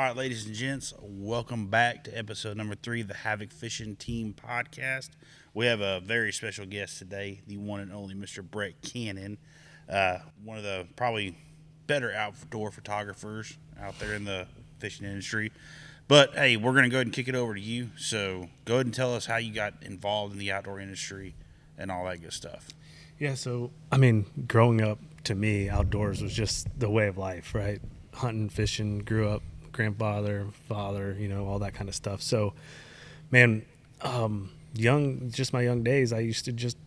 right, ladies and gents, welcome back to episode number 3 of the Havoc Fishin Team podcast. We have a very special guest today, the one and only Mr. Brett Cannon, one of the probably better outdoor photographers out there in the fishing industry. But hey, we're going to go ahead and kick it over to you. So go ahead and tell us how you got involved in the outdoor industry and all that good stuff. Yeah, so, growing up, to me, outdoors was just the way of life, right? Hunting, fishing, grew up, grandfather, father, all that kind of stuff. So, man, my young days, I used to just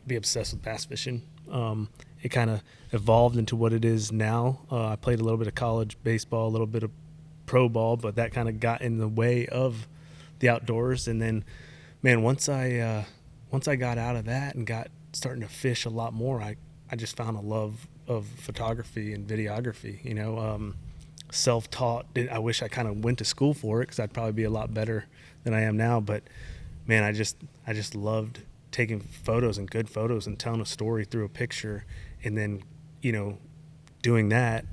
be obsessed with bass fishing. It kind of evolved into what it is now. I played a little bit of college baseball, a little bit of pro ball, but that kind of got in the way of the outdoors. And then, man, once I got out of that and got starting to fish a lot more, I just found a love of photography and videography, self-taught. I wish I kind of went to school for it because I'd probably be a lot better than I am now. But, man, I just loved taking photos and good photos and telling a story through a picture. And then, doing that,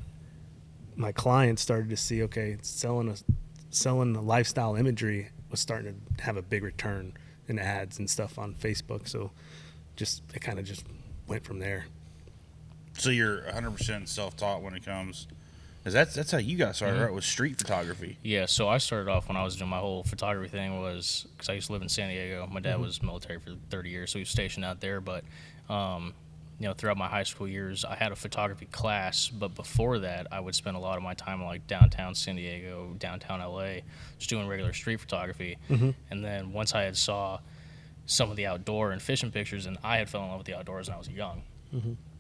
my clients started to see, okay, selling the lifestyle imagery was starting to have a big return in ads and stuff on Facebook. So it kind of just went from there. So you're 100% self-taught when it comes, because that's how you got started, right? With street photography. Yeah, so I started off when I was doing my whole photography thing was because I used to live in San Diego. My dad was military for 30 years, so he was stationed out there. But throughout my high school years, I had a photography class. But before that, I would spend a lot of my time in like downtown San Diego, downtown LA, just doing regular street photography. And then once I had saw some of the outdoor and fishing pictures, and I had fell in love with the outdoors when I was young.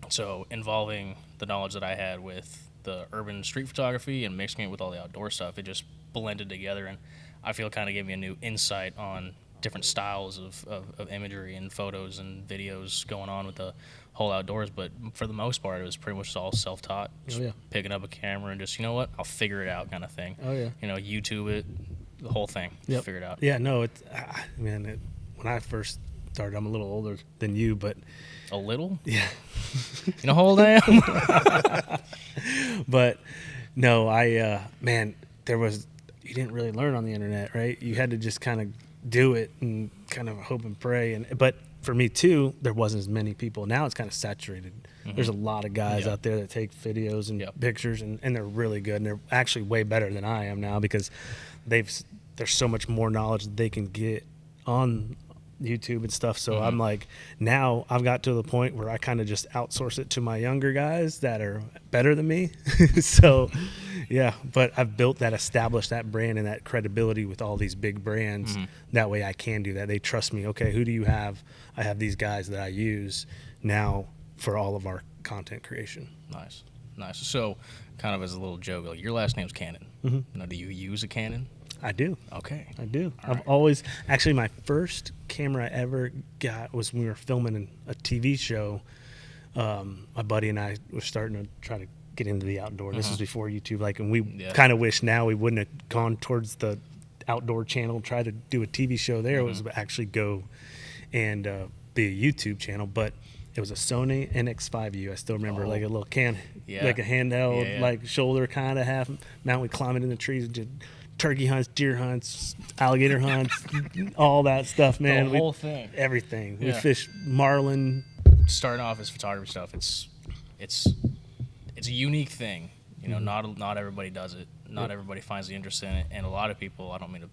So involving the knowledge that I had with the urban street photography and mixing it with all the outdoor stuff, it just blended together, and I feel kind of gave me a new insight on different styles of imagery and photos and videos going on with the whole outdoors. But for the most part, it was pretty much all self-taught. Picking up a camera and just, I'll figure it out kind of thing. YouTube it, the whole thing. Figure it out. Yeah, no, when I first started, I'm a little older than you, but a little? Yeah. You know how old I am? But no, you didn't really learn on the internet, right? You had to just kind of do it and kind of hope and pray. But for me too, there wasn't as many people. Now it's kind of saturated. There's a lot of guys out there that take videos and pictures, and they're really good. And they're actually way better than I am now because there's so much more knowledge that they can get on YouTube and stuff. So I'm like, now I've got to the point where I kind of just outsource it to my younger guys that are better than me. So yeah, but I've established that brand and that credibility with all these big brands. That way I can do that. They trust me. Okay, who do you have? I have these guys that I use now for all of our content creation. Nice. So kind of as a little joke, like your last name's Cannon. Now, do you use a Canon? I do. Okay. I do. All right. I've always, actually, my first camera I ever got was when we were filming a TV show. My buddy and I were starting to try to get into the outdoor. This was before YouTube, and we kind of wish now we wouldn't have gone towards the outdoor channel, try to do a TV show there. It was actually go and be a YouTube channel, but it was a Sony NX5U. I still remember, like a little like a handheld, like shoulder kind of half mount. We climbed in the trees and did turkey hunts, deer hunts, alligator hunts, all that stuff, man. The whole thing. Everything. We fished marlin. Starting off as photography stuff, it's a unique thing. Not everybody does it. Not everybody finds the interest in it. And a lot of people, I don't mean to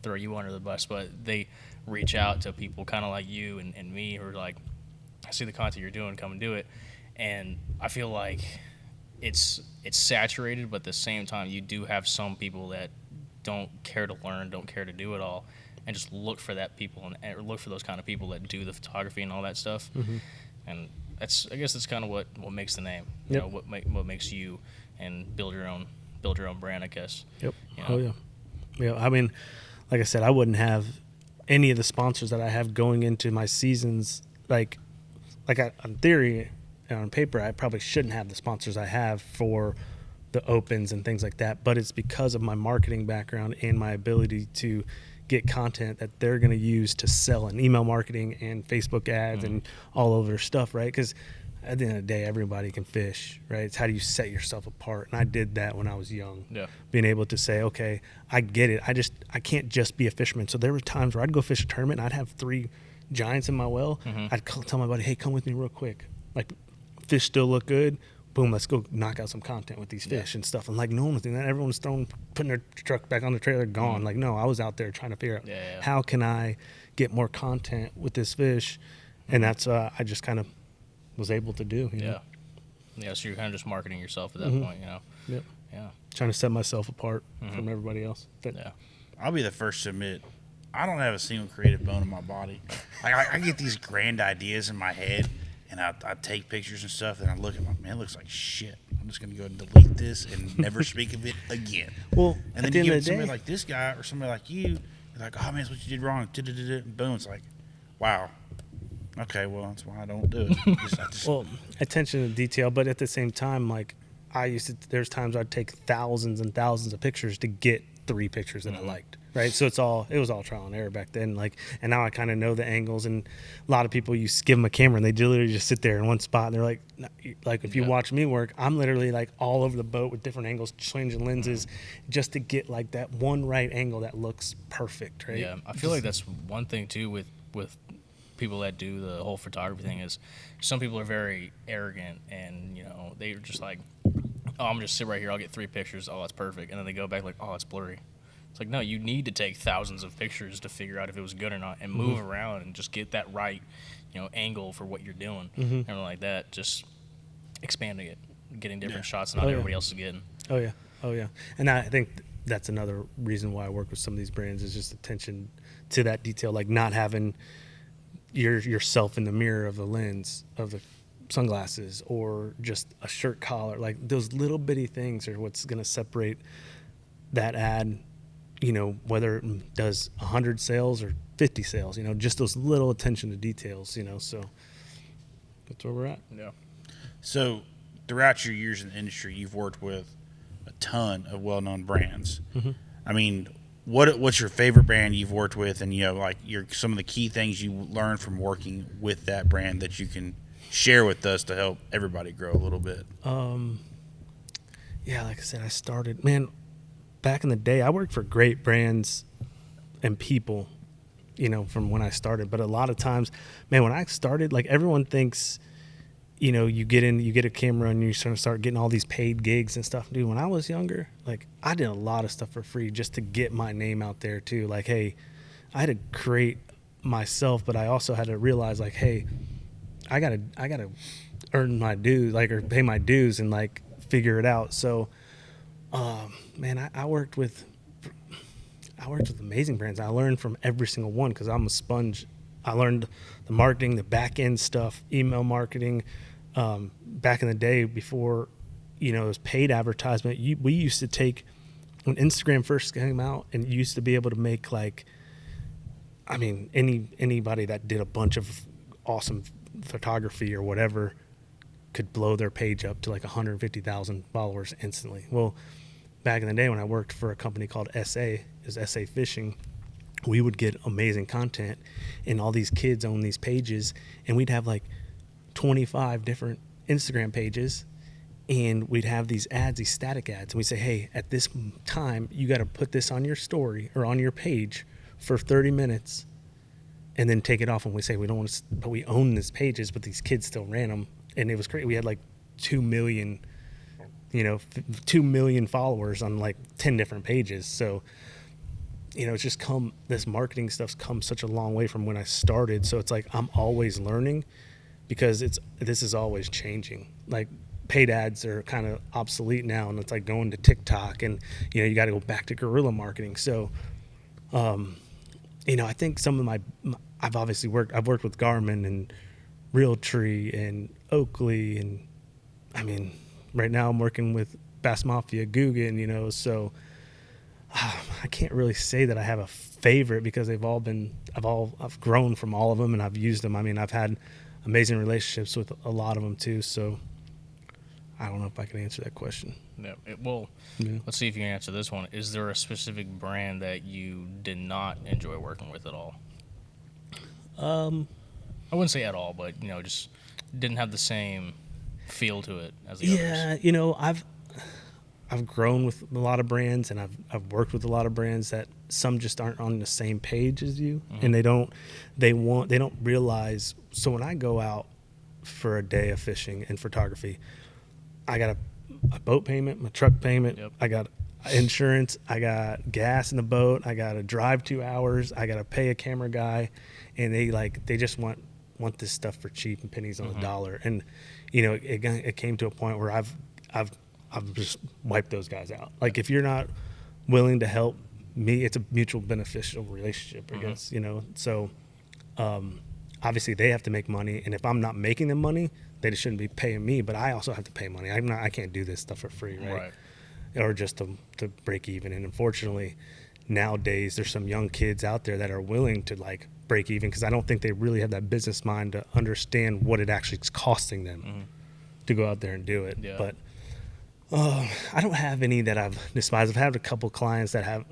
throw you under the bus, but they reach out to people kind of like you and me who are like, I see the content you're doing, come and do it. And I feel like it's saturated, but at the same time, you do have some people that don't care to learn, don't care to do it all, and just look for that people and look for those kind of people that do the photography and all that stuff. And I guess that's kind of what makes the name. What makes you and build your own brand, I guess. Oh yeah. Yeah. Like I said, I wouldn't have any of the sponsors that I have going into my seasons. On theory and on paper, I probably shouldn't have the sponsors I have for the opens and things like that, but it's because of my marketing background and my ability to get content that they're going to use to sell in email marketing and Facebook ads and all over their stuff, right? Because at the end of the day, everybody can fish, right? It's how do you set yourself apart? And I did that when I was young. Yeah. Being able to say, okay, I get it. I can't just be a fisherman. So there were times where I'd go fish a tournament and I'd have 3 giants in my well. I'd tell my buddy, hey, come with me real quick. Like, fish still look good. Boom, let's go knock out some content with these fish and stuff. And like, no one was doing that. Everyone was putting their truck back on the trailer, gone. Like, no, I was out there trying to figure out how can I get more content with this fish. And that's I just kind of was able to do. You know? Yeah, so you're kind of just marketing yourself at that point, you know? Yep. Yeah. Trying to set myself apart from everybody else. I'll be the first to admit, I don't have a single creative bone in my body. Like, I get these grand ideas in my head, and I take pictures and stuff, and I look at my man, it looks like shit. I'm just going to go and delete this and never speak of it again. Well, and then you give it to somebody like this guy or somebody like you, you're like, oh, man, that's what you did wrong. And boom, it's like, wow. Okay, well, that's why I don't do it. Well, attention to detail, but at the same time, like, there's times I'd take thousands and thousands of pictures to get 3 pictures that I liked, right? So it was all trial and error back then. Like, and now I kind of know the angles, and a lot of people, you give them a camera and they literally just sit there in one spot and they're like if you watch me work, I'm literally like all over the boat with different angles, changing lenses just to get like that one right angle that looks perfect, right? Yeah, I feel like that's one thing too with people that do the whole photography thing is some people are very arrogant and, you know, they're just like, oh, I'm just sit right here, I'll get 3 pictures, oh, that's perfect, and then they go back like, oh, it's blurry. It's like, no, you need to take thousands of pictures to figure out if it was good or not, and move around and just get that right, you know, angle for what you're doing, everything like that. Just expanding it, getting different shots that not everybody else is getting. Oh yeah. And I think that's another reason why I work with some of these brands is just attention to that detail, like not having yourself in the mirror of the lens of the sunglasses or just a shirt collar. Like those little bitty things are what's going to separate that ad, you know, whether it does 100 sales or 50 sales, you know, just those little attention to details, you know. So that's where we're at. Yeah. So throughout your years in the industry, you've worked with a ton of well-known brands. I mean, what's your favorite brand you've worked with, and, you know, like some of the key things you learned from working with that brand that you can share with us to help everybody grow a little bit? Yeah, like I said, I started, man, back in the day, I worked for great brands and people, you know, from when I started. But a lot of times, man, when I started, like everyone thinks, you know, you get a camera and you start getting all these paid gigs and stuff. Dude, when I was younger, like I did a lot of stuff for free just to get my name out there too. Like, hey, I had to create myself, but I also had to realize like, hey, I gotta earn my dues, like, or pay my dues and like figure it out. So, man, I worked with amazing brands. I learned from every single one because I'm a sponge. I learned the marketing, the back end stuff, email marketing. Back in the day before, you know, it was paid advertisement, we used to take, when Instagram first came out, and you used to be able to make like, I mean, anybody that did a bunch of awesome photography or whatever could blow their page up to like 150,000 followers instantly. Well, back in the day when I worked for a company called SA Fishing, we would get amazing content, and all these kids own these pages, and we'd have like 25 different Instagram pages, and we'd have these ads, these static ads, and we say, hey, at this time you got to put this on your story or on your page for 30 minutes and then take it off. And we say we don't want to, but we own these pages, but these kids still ran them, and it was great. We had like 2 million, you know, 2 million followers on like 10 different pages. So, you know, it's just this marketing stuff's come such a long way from when I started. So it's like I'm always learning, because this is always changing. Like paid ads are kind of obsolete now, and it's like going to TikTok, and, you know, you got to go back to guerrilla marketing. So, you know, I think some of I've worked with Garmin and Realtree and Oakley, and I mean, right now I'm working with Bass Mafia, Guggen, you know, so I can't really say that I have a favorite, because I've grown from all of them, and I've used them. I mean, I've had amazing relationships with a lot of them too. So I don't know if I can answer that question. Yeah. Let's see if you can answer this one. Is there a specific brand that you did not enjoy working with at all? I wouldn't say at all, but, you know, just didn't have the same feel to it as the Yeah, others. you know, I've grown with a lot of brands, and I've worked with a lot of brands that some just aren't on the same page as you, and they don't realize. So when I go out for a day of fishing and photography, I got a boat payment, my truck payment, Yep. I got insurance, I got gas in the boat, I got to drive 2 hours, I got to pay a camera guy, and they just want this stuff for cheap and pennies on the dollar. And you know, it came to a point where I've just wiped those guys out. Like, if you're not willing to help me, it's a mutual beneficial relationship, I guess, you know. So obviously they have to make money, and if I'm not making them money, they just shouldn't be paying me, but I also have to pay money. I can't do this stuff for free, right? Or just to break even. And unfortunately, nowadays there's some young kids out there that are willing to like break even, because I don't think they really have that business mind to understand what it actually is costing them to go out there and do it. Yeah. But I don't have any that I've despised. I've had a couple clients that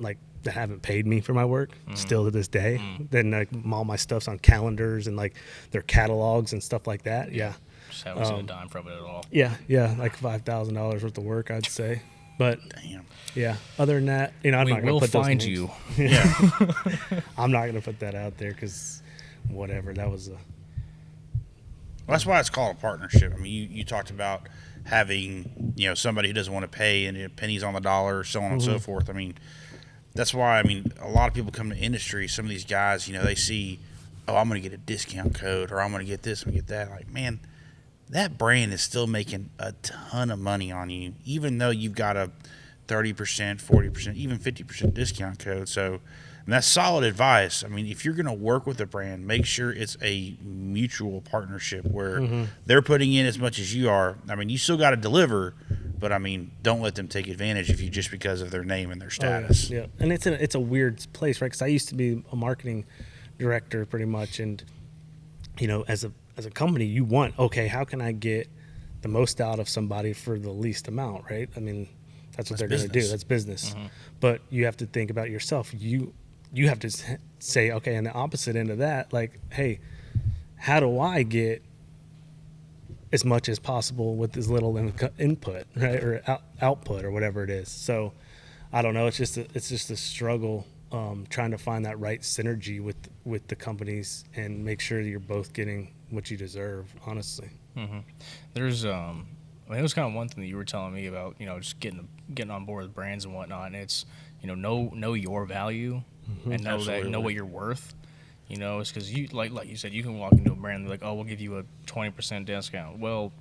haven't paid me for my work still to this day. Then like all my stuff's on calendars and like their catalogs and stuff like that. Yeah. Just haven't seen a dime from it at all. Yeah, like $5,000 worth of work, I'd say. But Damn. yeah, other than that, you know, I'm We not going will to put those find names. you. Yeah. I'm not going to put that out there because whatever, that was That's why it's called a partnership. I mean, you talked about having, you know, somebody who doesn't want to pay and pennies on the dollar, so on and so forth. I mean, that's why, I mean, a lot of people come to industry. Some of these guys, you know, they see, oh, I'm going to get a discount code, or I'm going to get this, I'm going to get that. Like, man, that brand is still making a ton of money on you, even though you've got a 30%, 40%, even 50% discount code. So, and that's solid advice. I mean, if you're going to work with a brand, make sure it's a mutual partnership where they're putting in as much as you are. I mean, you still got to deliver, but I mean, don't let them take advantage of you just because of their name and their status. Oh, yeah. And it's a weird place, right? Because I used to be a marketing director pretty much, and you know, as a company, you want, okay, how can I get the most out of somebody for the least amount, right? I mean, that's what they're going to do. business. That's business. But you have to think about yourself. You have to say, okay, on the opposite end of that, like, hey, how do I get as much as possible with as little input, right, or output, or whatever it is? So, I don't know. It's just a struggle trying to find that right synergy with the companies and make sure that you're both getting what you deserve. Honestly, There's I mean, it was kind of one thing that you were telling me about, you know, just getting on board with brands and whatnot. And it's, you know your value and know what you're worth. You know, it's because you like you said, you can walk into a brand and be like, oh, we'll give you a 20% discount. Well,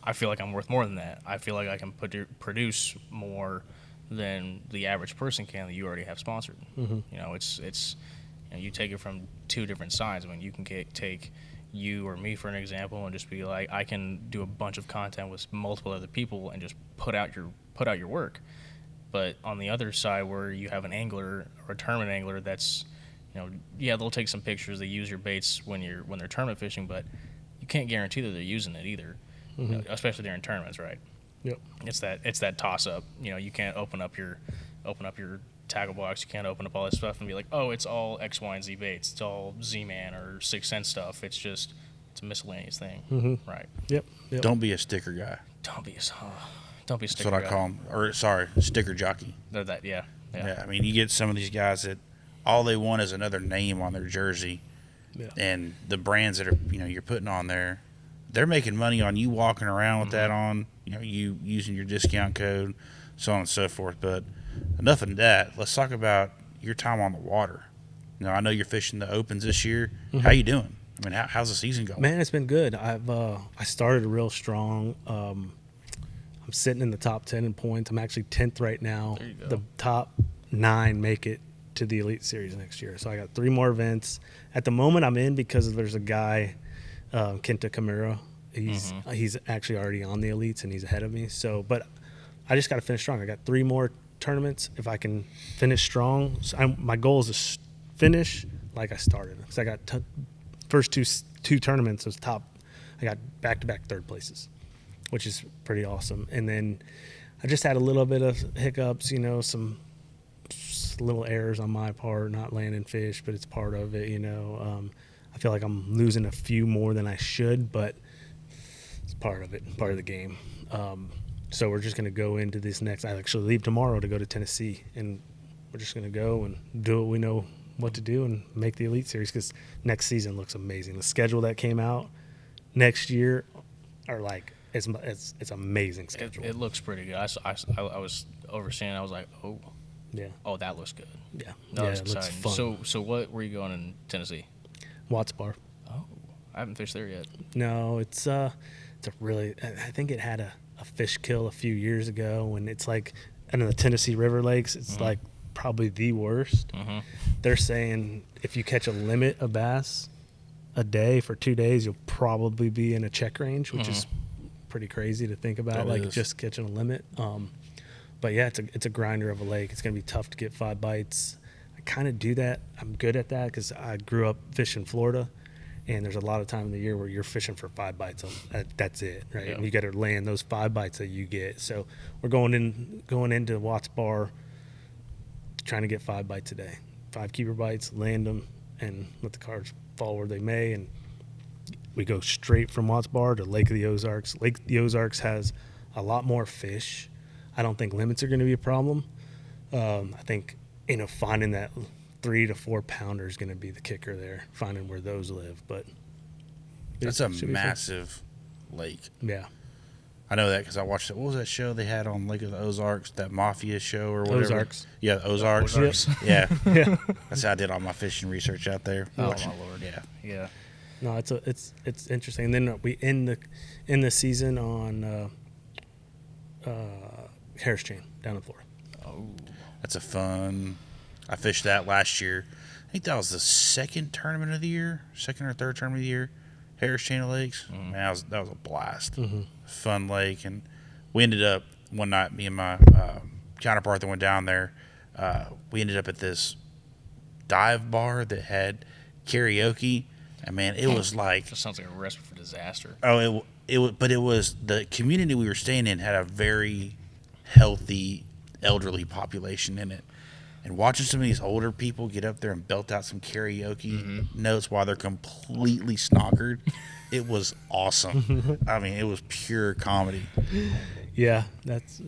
I feel like I'm worth more than that. I feel like I can produce more than the average person can that you already have sponsored. You know, it's you know, you take it from two different sides. I mean, you can take you or me for an example and just be like, I can do a bunch of content with multiple other people and just put out your work. But on the other side, where you have an angler or a tournament angler that's, you know, yeah, they'll take some pictures, they use your baits when they're tournament fishing, but you can't guarantee that they're using it either, you know, especially during tournaments, right? yep. It's that toss up. You know, you can't open up your tackle box. You can't open up all this stuff and be like, oh, it's all X, Y, and Z baits. It's all Z-Man or 6 Sense stuff. It's a miscellaneous thing, right? Yep. Don't be a sticker guy. Don't be a sticker. That's what I call them. Or, sorry, sticker jockey. They're that, yeah. Yeah, I mean, you get some of these guys that all they want is another name on their jersey. Yeah. And the brands that are, you know, you're putting on there, they're making money on you walking around with that on, you know, you using your discount code, so on and so forth. But enough of that. Let's talk about your time on the water. You know, I know you're fishing the opens this year. How you doing? I mean, how's the season going? Man, it's been good. I started real strong. I'm sitting in the top 10 in points. I'm actually 10th right now. There you go. The top 9 make it to the Elite Series next year. So I got 3 more events. At the moment, I'm in because there's a guy, Kenta Kamura. He's actually already on the Elites, and he's ahead of me. So, but I just got to finish strong. I got 3 more tournaments. If I can finish strong, my goal is to finish like I started. Because I got first two tournaments was top. I got back-to-back third places, which is pretty awesome. And then I just had a little bit of hiccups, you know, some little errors on my part, not landing fish, but it's part of it, you know. I feel like I'm losing a few more than I should, but part of it, part of the game. So we're just going to go into this next. I actually leave tomorrow to go to Tennessee, and we're just going to go and do what we know what to do and make the Elite Series, because next season looks amazing. The schedule that came out next year are like it's amazing schedule. It looks pretty good. I was overseeing. I was like, Yeah. oh, that looks good. Yeah. That looks it looks exciting. fun. So what were you going in Tennessee? Watts Bar. Oh, I haven't fished there yet. No, it's a really. I think it had a fish kill a few years ago, and it's like, and in the Tennessee River Lakes, it's like probably the worst. Mm-hmm. They're saying if you catch a limit of bass a day for 2 days, you'll probably be in a check range, which is pretty crazy to think about. That like is. just catching a limit. But yeah, it's a grinder of a lake. It's gonna be tough to get 5 bites. I kind of do that. I'm good at that because I grew up fishing Florida, and there's a lot of time in the year where you're fishing for 5 bites. That's it, right? Yeah. And you got to land those 5 bites that you get. So we're going into Watts Bar, trying to get 5 bites a day, 5 keeper bites, land them, and let the cards fall where they may. And we go straight from Watts Bar to Lake of the Ozarks. Lake of the Ozarks has a lot more fish. I don't think limits are going to be a problem. I think finding that 3 to 4 pounder is going to be the kicker there, finding where those live. But That's a massive lake. Yeah. I know that because I watched it. What was that show they had on Lake of the Ozarks? That mafia show or whatever? Ozarks. Yeah, Ozarks. Ozarks. Yeah. Yeah. That's how I did all my fishing research out there. Oh Watching- my lord. Yeah. Yeah. No, it's interesting. And then we end the season on Harris Chain down in Florida. Oh. That's a fun. I fished that last year. I think that was the second tournament of the year, second or third tournament of the year. Harris Chain of Lakes. Man, that was a blast. Fun lake, and we ended up one night. Me and my counterpart that went down there. We ended up at this dive bar that had karaoke, and man, it was like That sounds like a recipe for disaster. but it was the community we were staying in had a very healthy elderly population in it. And watching some of these older people get up there and belt out some karaoke notes while they're completely snockered, it was awesome. I mean, it was pure comedy. Yeah, that's.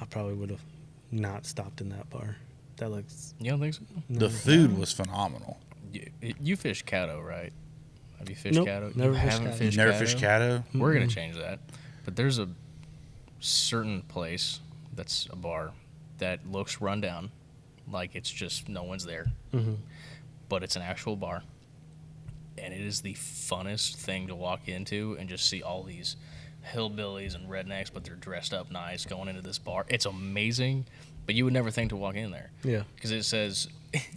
I probably would have not stopped in that bar. That looks. You don't think so? The food was phenomenal. You fish Caddo, right? Have you fished Nope, Caddo? never You fished haven't Caddo. fished Never Caddo? fished Caddo? We're gonna change that. But there's a certain place that's a bar that looks run down, like it's just no one's there. But it's an actual bar, and it is the funnest thing to walk into and just see all these hillbillies and rednecks, but they're dressed up nice going into this bar. It's amazing, but you would never think to walk in there. Yeah. Because it says,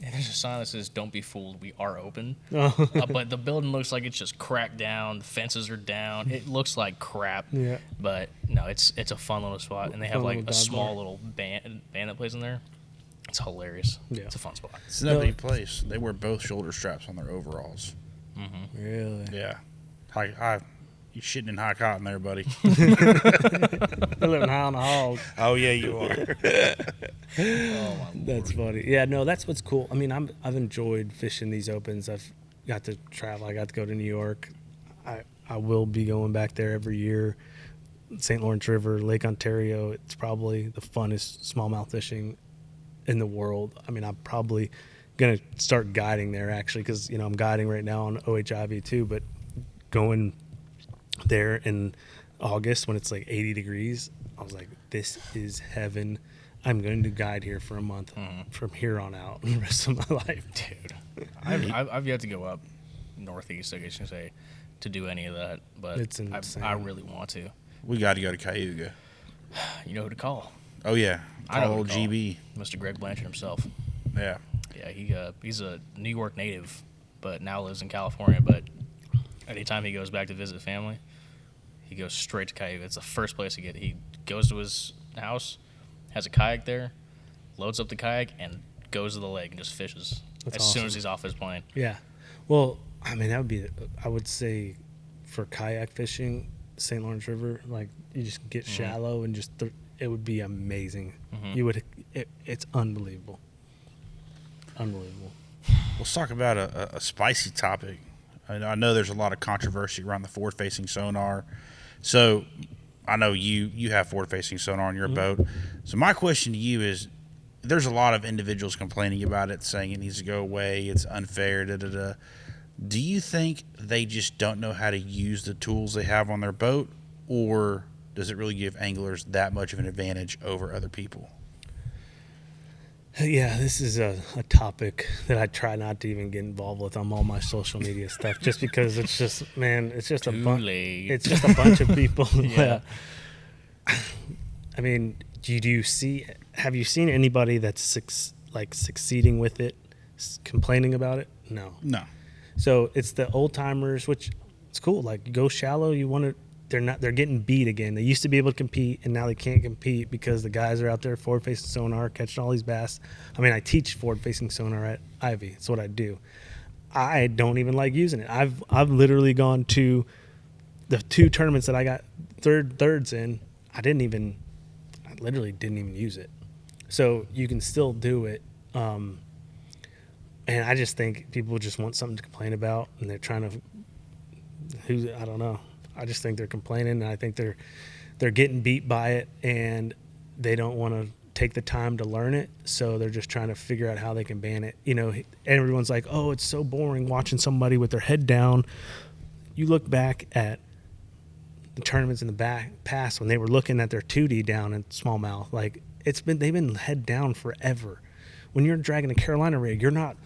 there's a sign that says, "Don't be fooled, we are open." Oh. But the building looks like it's just cracked down. The fences are down. It looks like crap. Yeah. But no, it's a fun little spot, and they have Fun like little a dive small bar. little band that plays in there. It's hilarious. Yeah. It's a fun spot. It's not any place. They wear both shoulder straps on their overalls. Really? Yeah. You shitting in high cotton there, buddy. They're living high on the hog. Oh, yeah, you are. Oh my That's funny. Yeah, no, that's what's cool. I mean, I've enjoyed fishing these opens. I've got to travel. I got to go to New York. I will be going back there every year. St. Lawrence River, Lake Ontario. It's probably the funnest smallmouth fishing in the world. I mean, I'm probably gonna start guiding there actually, because I'm guiding right now on OHIV too. But going there in August when it's like 80 degrees, I was like, this is heaven. I'm going to guide here for a month from here on out the rest of my life. Dude, I've yet to go up northeast, I guess you can say, to do any of that. But It's insane. I really want to. We got to go to Cayuga. You know who to call? Oh, yeah. I know Call who old to call. GB. Mr. Greg Blanchard himself. Yeah. Yeah, he's a New York native, but now lives in California. But anytime he goes back to visit family, he goes straight to Cayuga. It's the first place he He goes to his house, has a kayak there, loads up the kayak, and goes to the lake and just fishes That's as soon awesome. as he's off his plane. Yeah. Well, I mean, that would be, I would say for kayak fishing, St. Lawrence River, like you just get shallow and just, it would be amazing. It's unbelievable. Unbelievable. Let's talk about a spicy topic. I know there's a lot of controversy around the forward-facing sonar. So I know you have forward-facing sonar on your boat. So my question to you is, there's a lot of individuals complaining about it, saying it needs to go away, it's unfair, da-da-da. Do you think they just don't know how to use the tools they have on their boat, or does it really give anglers that much of an advantage over other people? Yeah, this is a topic that I try not to even get involved with on all my social media stuff, just because it's just, man, it's just it's just a bunch of people. Yeah. I mean, have you seen anybody that's succeeding with it, complaining about it? No. So it's the old timers, which it's cool. Like, you go shallow, they're getting beat again. They used to be able to compete, and now they can't compete because the guys are out there forward-facing sonar, catching all these bass. I mean, I teach forward-facing sonar at Ivy. That's what I do. I don't even like using it. I've literally gone to the 2 tournaments that I got thirds in. I literally didn't even use it. So you can still do it. And I just think people just want something to complain about, and they're trying to, I don't know. I just think they're complaining, and I think they're getting beat by it, and they don't want to take the time to learn it, so they're just trying to figure out how they can ban it. You know, everyone's like, oh, it's so boring watching somebody with their head down. You look back at the tournaments in the past when they were looking at their 2D down in smallmouth, like, they've been head down forever. When you're dragging a Carolina rig, you're not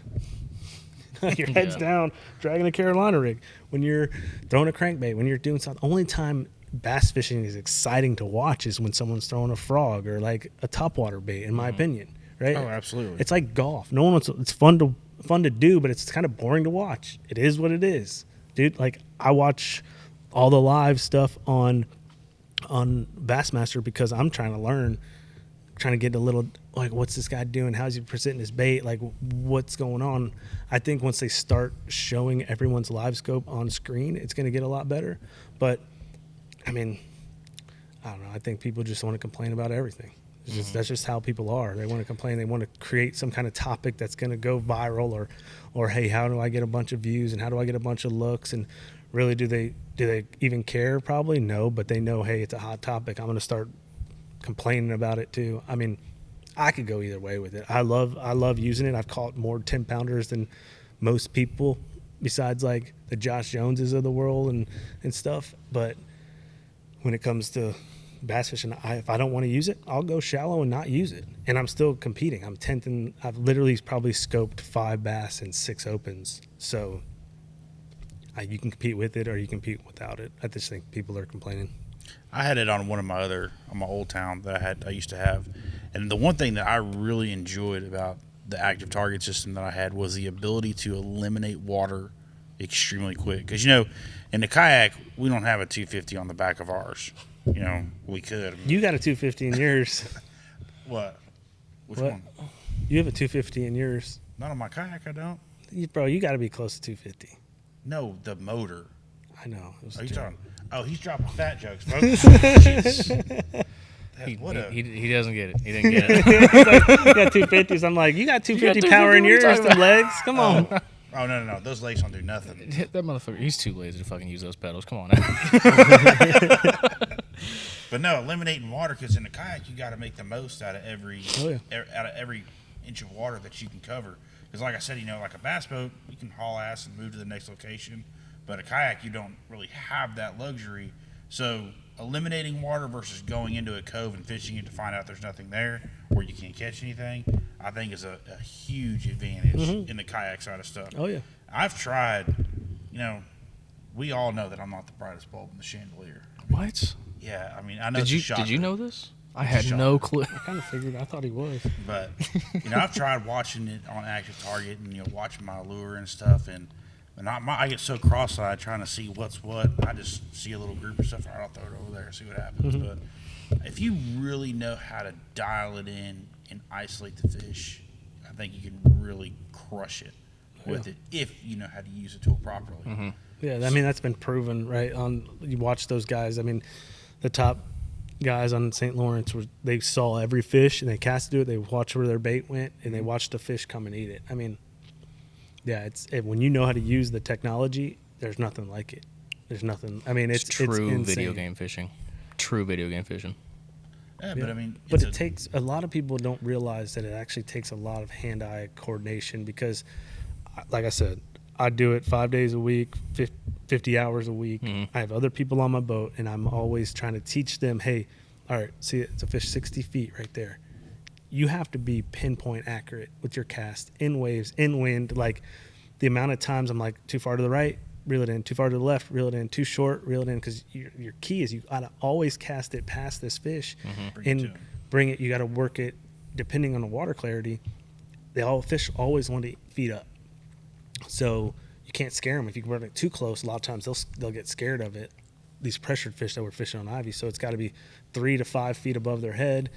your head's down dragging a Carolina rig. When you're throwing a crankbait, when you're doing something, only time bass fishing is exciting to watch is when someone's throwing a frog or like a topwater bait, in my opinion, right? Oh, absolutely. It's like golf. No one wants. It's fun to do, but it's kind of boring to watch. It is what it is, dude. Like, I watch all the live stuff on Bassmaster because I'm trying to learn, trying to get a little, like, what's this guy doing? How's he presenting his bait? Like, what's going on? I think once they start showing everyone's live scope on screen, it's going to get a lot better. But, I mean, I don't know. I think people just want to complain about everything. That's just how people are. They want to complain. They want to create some kind of topic that's going to go viral, or hey, how do I get a bunch of views and how do I get a bunch of looks? And really, do they even care? Probably no, but they know, hey, it's a hot topic. I'm going to start complaining about it too. I mean, I could go either way with it. I love using it. I've caught more 10-pounders than most people, besides like the Josh Joneses of the world and stuff. But when it comes to bass fishing, if I don't want to use it, I'll go shallow and not use it. And I'm still competing. I'm 10th, and I've literally probably scoped 5 bass and 6 opens. So you can compete with it or you compete without it. I just think people are complaining. I had it on on my old town that I used to have. And the one thing that I really enjoyed about the active target system that I had was the ability to eliminate water extremely quick. Because, in the kayak, we don't have a 250 on the back of ours. We could. You got a 250 in yours. What? Which What? one? You have a 250 in yours. Not on my kayak, I don't. Bro, you got to be close to 250. No, the motor. I know. It was Are you terrible. talking? Oh, he's dropping fat jokes, folks. Jeez. He doesn't get it. He didn't get it. You got 250s. I'm like, you got 250 power in 250? What are you yours, talking the legs? Come on. Oh, no. Those legs don't do nothing. That motherfucker, he's too lazy to fucking use those pedals. Come on now. But no, eliminating water, because in the kayak, you got to make the most out of every inch of water that you can cover. Because like I said, like a bass boat, you can haul ass and move to the next location. But a kayak, you don't really have that luxury. So eliminating water versus going into a cove and fishing it to find out there's nothing there or you can't catch anything, I think is a huge advantage in the kayak side of stuff. Oh, yeah. I've tried, we all know that I'm not the brightest bulb in the chandelier. What? Yeah, I mean, I know. Did you know this? I had no clue. I kind of figured. I thought he was. But I've tried watching it on Active Target and watching my lure and stuff, and I get so cross-eyed trying to see what's what. I just see a little group of stuff. All right, I'll throw it over there and see what happens. But if you really know how to dial it in and isolate the fish, I think you can really crush it with it if you know how to use the tool properly. Yeah, I mean, that's been proven, right? You watch those guys. I mean, the top guys on St. Lawrence, they saw every fish and they casted it. They watched where their bait went and they watched the fish come and eat it. I mean, yeah, when you know how to use the technology, there's nothing like it. There's nothing. I mean, it's true insane. video game fishing. True video game fishing. Yeah, but I mean, but it takes a lot of people don't realize that it actually takes a lot of hand-eye coordination because, like I said, I do it 5 days a week, 50 hours a week. I have other people on my boat, and I'm always trying to teach them, hey, all right, see, it's a fish 60 feet right there. You have to be pinpoint accurate with your cast in waves, in wind. Like the amount of times I'm like, too far to the right, reel it in, too far to the left, reel it in, too short, reel it in, because your key is you gotta always cast it past this fish and bring it. You gotta work it depending on the water clarity. Fish always want to feed up, so you can't scare them. If you run it too close, a lot of times they'll get scared of it. These pressured fish that we're fishing on ivy, so it's got to be 3 to 5 feet above their head.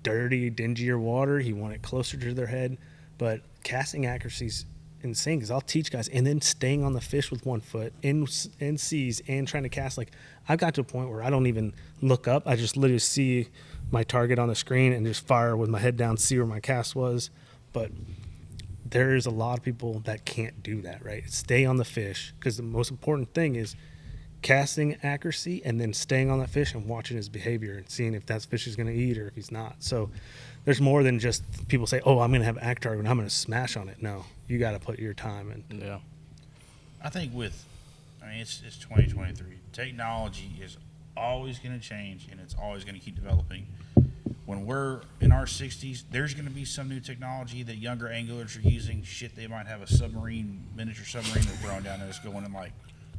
Dirty, dingier water, you want it closer to their head, but casting accuracy's insane because I'll teach guys, and then staying on the fish with 1 foot in seas and trying to cast. Like I've got to a point where I don't even look up. I just literally see my target on the screen and just fire with my head down, see where my cast was. But there's a lot of people that can't do that, right? Stay on the fish, because the most important thing is casting accuracy and then staying on that fish and watching his behavior and seeing if that fish is going to eat or if he's not. So there's more than just people say, oh, I'm going to have act target and I'm going to smash on it. No, you got to put your time in. Yeah. I think it's 2023. Technology is always going to change, and it's always going to keep developing. When we're in our 60s, there's going to be some new technology that younger anglers are using. Shit, they might have a miniature submarine they're throwing down there that's going and like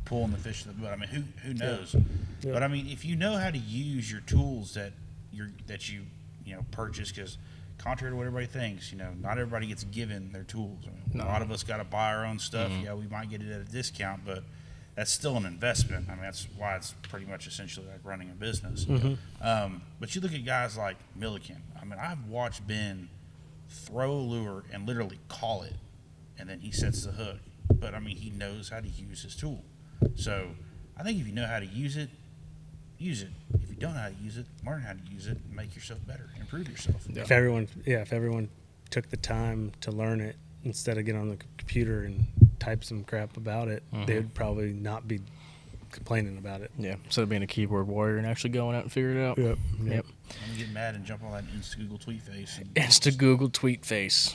pulling the fish to the boat. I mean, who knows? Yeah. But I mean, if you know how to use your tools that you purchase, because contrary to what everybody thinks, not everybody gets given their tools. I mean, a lot of us got to buy our own stuff. Yeah, we might get it at a discount, but that's still an investment. I mean, that's why it's pretty much essentially like running a business. But you look at guys like Milliken. I mean, I've watched Ben throw a lure and literally call it, and then he sets the hook. But I mean, he knows how to use his tool. So I think if you know how to use it, use it. If you don't know how to use it, learn how to use it and make yourself better, improve yourself. Yeah. If everyone took the time to learn it instead of getting on the computer and type some crap about it, they would probably not be complaining about it. Yeah, instead of being a keyboard warrior and actually going out and figuring it out. Yep. I'm gonna get mad and jump on that Insta Google tweet face. Google tweet face,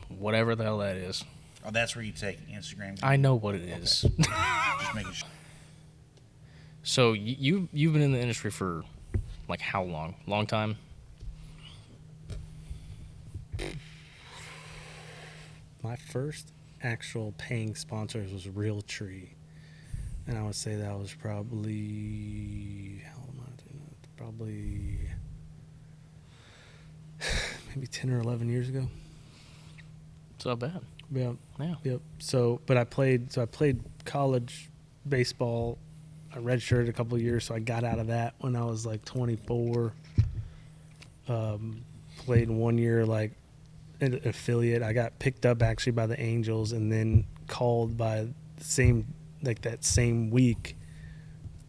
whatever the hell that is. Oh, that's where you take Instagram. I know what it is. Just making sure. So you've been in the industry for like how long? Long time? My first actual paying sponsors was Real Tree, and I would say that was probably maybe 10 or 11 years ago. It's not bad. Yeah. Yeah. Yep. So I played college baseball. I redshirted a couple of years, so I got out of that when I was like 24. Played 1 year like an affiliate. I got picked up actually by the Angels, and then called by that same week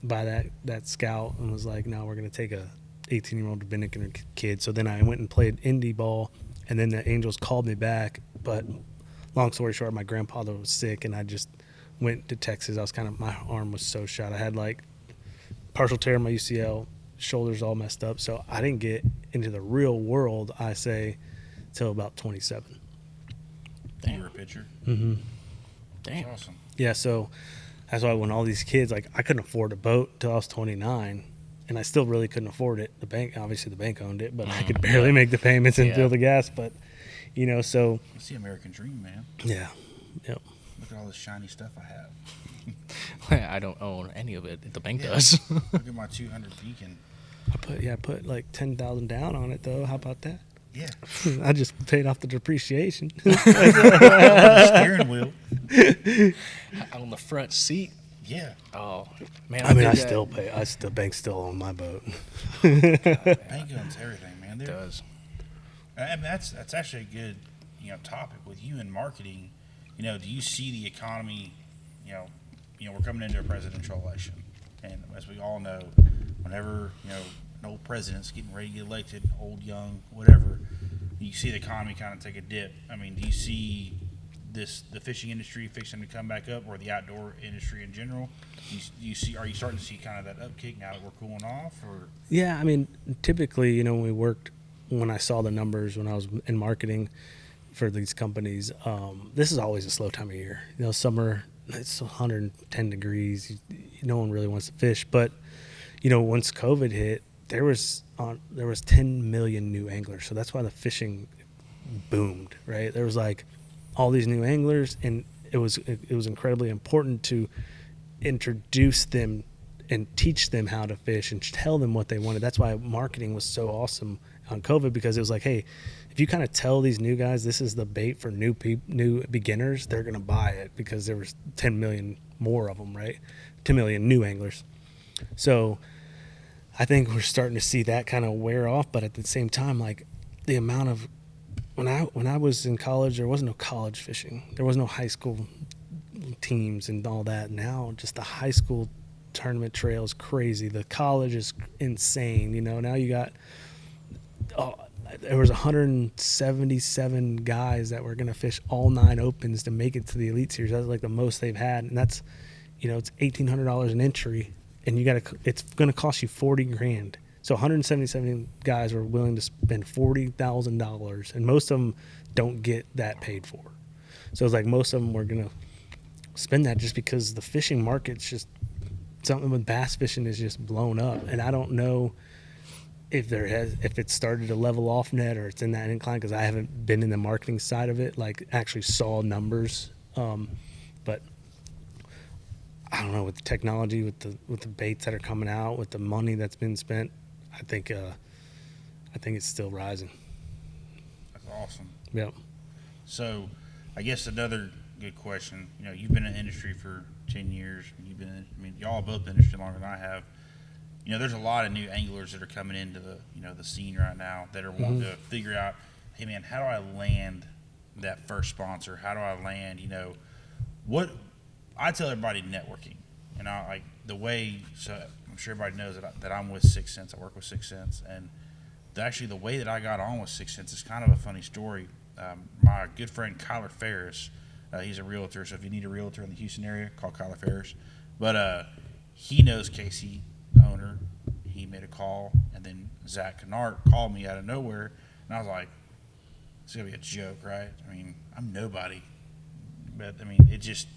by that scout, and was like, no, we're going to take a 18-year-old Dominican kid. So then I went and played indie ball, and then the Angels called me back. But long story short, my grandfather was sick, and I just went to Texas. My arm was so shot. I had like partial tear in my UCL, shoulders all messed up. So I didn't get into the real world, I say, till about 27. Damn. You were a pitcher? Mm-hmm. Damn. That's awesome. Yeah, so that's why when all these kids, like, I couldn't afford a boat until I was 29, and I still really couldn't afford it. Obviously the bank owned it, but I could barely make the payments and fill the gas. But, so. It's the American dream, man. Yeah. Yep. Look at all this shiny stuff I have. I don't own any of it. The bank does. Look at my 200 Beacon. I put like 10,000 down on it though. How about that? Yeah. I just paid off the depreciation. The steering wheel. On the front seat. Yeah. Oh man. The bank still on my boat. Bank owns everything, man. It does. I mean, that's actually a good, topic with you in marketing. Do you see the economy? We're coming into a presidential election, and as we all know, whenever an old president's getting ready to get elected, old, young, whatever, you see the economy kind of take a dip. I mean, do you see the fishing industry fixing to come back up, or the outdoor industry in general? Are you starting to see kind of that upkick now that we're cooling off, or? Yeah, I mean, typically, when I saw the numbers when I was in marketing for these companies, this is always a slow time of year. Summer, it's 110 degrees. No one really wants to fish. But, once COVID hit, there was 10 million new anglers. So that's why the fishing boomed, right? There was like all these new anglers, and it was incredibly important to introduce them and teach them how to fish and tell them what they wanted. That's why marketing was so awesome on COVID, because it was like, hey, if you kind of tell these new guys this is the bait for new beginners, they're going to buy it, because there was 10 million more of them, right? 10 million new anglers. So I think we're starting to see that kind of wear off, but at the same time, like the amount of when I was in college, there wasn't no college fishing. There was no high school teams and all that. Now just the high school tournament trail is crazy. The college is insane. Now you got there was 177 guys that were going to fish all 9 opens to make it to the Elite Series. That's like the most they've had, and that's it's $1,800 an entry, and it's going to cost you $40,000. So 177 guys were willing to spend $40,000, and most of them don't get that paid for. So it's like most of them were going to spend that just because the fishing market's just something with bass fishing is just blown up. And I don't know if it started to level off net or it's in that incline, because I haven't been in the marketing side of it, like actually saw numbers. But I don't know, with the technology, with the baits that are coming out, with the money that's been spent, I think it's still rising. That's awesome. Yep. So, I guess another good question. You've been in the industry for 10 years. Y'all have both been in the industry longer than I have. There's a lot of new anglers that are coming into the scene right now that are wanting to figure out, hey man, how do I land that first sponsor? How do I land, what I tell everybody, networking. Like the way, so I'm sure everybody knows that I'm with 6 Cents. I work with 6 Cents, and actually the way that I got on with 6 Cents is kind of a funny story. My good friend Kyler Ferris, he's a realtor, so if you need a realtor in the Houston area, call Kyler Ferris. But he knows Casey, the owner. He made a call, and then Zach Kennard called me out of nowhere, and I was like, it's going to be a joke, right? I'm nobody. But, it just,